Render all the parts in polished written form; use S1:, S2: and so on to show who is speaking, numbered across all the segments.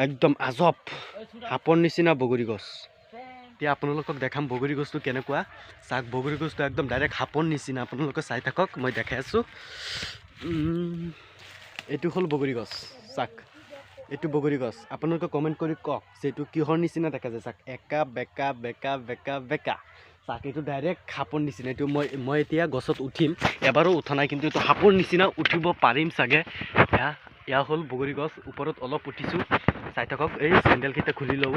S1: একদম আজব সাপৰ নিচিনা বগৰী গছ। এতিয়া আপোনালোকক দেখাম বগৰী গছটো কেনেকুৱা। চাওক বগৰী গছটো একদম ডাইৰেক্ট সাপৰ নিচিনা। আপোনালোকে চাই থাকক, মই দেখাই আছোঁ। এইটো হ'ল বগৰী গছ। চাওক এইটো বগৰী গছ। আপোনালোকে কমেণ্ট কৰি কওক যে এইটো কিহৰ নিচিনা দেখা যায়। চাওক একা বেকা বেকা বেকা বেকা। চাওক এইটো ডাইৰেক্ট সাপৰ নিচিনা। এইটো মই এতিয়া গছত উঠিম, এবাৰো উঠা নাই, কিন্তু এইটো সাপৰ নিচিনা উঠিব পাৰিম চাগে। এয়া হ'ল বগৰী গছ। ওপৰত অলপ উঠিছোঁ, চাই থাকক। এই চেণ্ডেলকেইটা খুলি ল'ব,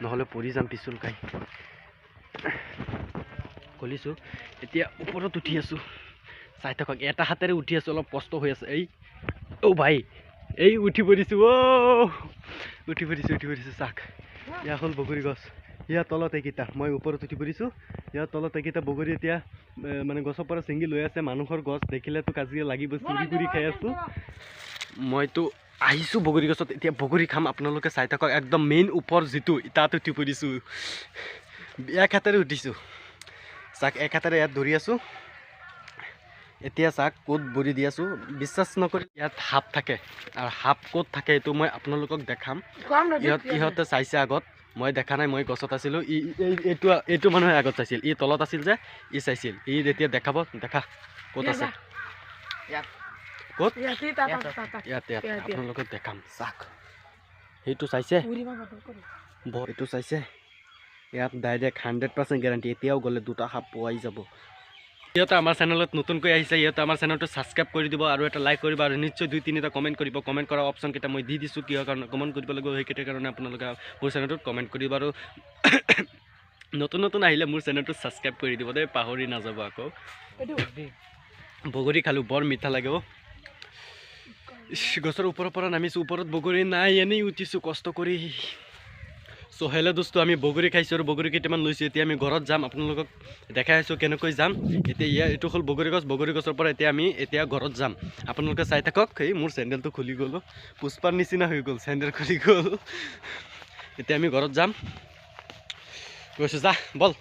S1: নহ'লে পৰি যাম পিছলকাই। খুলিছোঁ, এতিয়া ওপৰত উঠি আছোঁ, চাই থাকক। এটা হাতেৰে উঠি আছোঁ, অলপ কষ্ট হৈ আছে। অ' ভাই এই উঠি পৰিছোঁ, উঠি পৰিছোঁ। চাওক এয়া হ'ল বগৰী গছ। ইয়াৰ তলত এইকেইটা, মই ওপৰত উঠি পৰিছোঁ। ইয়াৰ তলত এইকেইটা বগৰী এতিয়া মানে গছৰ পৰা ছিঙি লৈ আছে। মানুহৰ গছ দেখিলেতো কাজিয়া লাগিব, চুৰি কৰি খাই আছোঁ। মইতো আহিছোঁ বগৰী গছত, এতিয়া বগৰী খাম। আপোনালোকে চাই থাকক। একদম মেইন ওপৰ যিটো তাত উঠি পৰিছোঁ। এক হাতেৰে উঠিছোঁ। চাওক এক হাতেৰে ইয়াত ধৰি আছোঁ। এতিয়া চাওক ক'ত বৰি দি আছোঁ। বিশ্বাস নকৰি ইয়াত সাপ থাকে, আৰু সাপ ক'ত থাকে এইটো মই আপোনালোকক দেখাম। ইহঁতে চাইছে আগত, মই দেখা নাই। মই গছত আছিলোঁ। এইটো মানুহে আগত চাইছিল। ই তলত আছিল যে, ই চাইছিল। ই যেতিয়া দেখাব, দেখা ক'ত আছে, ক'ত ইয়াতে আপোনালোকক দেখাম। চাওক সেইটো চাইছে, এইটো চাইছে। ইয়াত ডাইৰেক্ট 100% গেৰাণ্টি। এতিয়াও গ'লে দুটা সাপ পোৱাই যাব। ইহঁতে আমাৰ চেনেলত নতুনকৈ আহিছে, ইহঁতে আমাৰ চেনেলটো ছাবস্ক্ৰাইব কৰি দিব, আৰু এটা লাইক কৰিব, আৰু নিশ্চয় 2-3টা কমেণ্ট কৰিব। কমেণ্ট কৰা অপশ্যনকেইটা মই দি দিছোঁ, কিহৰ কাৰণে কমেণ্ট কৰিব লাগিব সেইকেইটাৰ কাৰণে আপোনালোকে মোৰ চেনেলটোত কমেণ্ট কৰিব। আৰু নতুন আহিলে মোৰ চেনেলটো ছাবস্ক্ৰাইব কৰি দিব দেই, পাহৰি নাযাব আকৌ। বগৰী খালোঁ, বৰ মিঠা লাগে। গছৰ ওপৰৰ পৰা নামিছোঁ, ওপৰত বগৰী নাই, এনেই উঠিছোঁ কষ্ট কৰি। চ' হেল্ল' দোস্ত, আমি বগৰী খাইছোঁ আৰু বগৰী কেইটামান লৈছোঁ। এতিয়া আমি ঘৰত যাম, আপোনালোকক দেখাই আছোঁ কেনেকৈ যাম। এতিয়া এইটো হ'ল বগৰী গছ। বগৰী গছৰ পৰা এতিয়া ঘৰত যাম। আপোনালোকে চাই থাকক। এই মোৰ চেণ্ডেলটো খুলি গ'ল, পুষ্পাৰ নিচিনা হৈ গ'ল, চেণ্ডেল খুলি গ'ল। এতিয়া আমি ঘৰত যাম, গৈছোঁ, যা বল।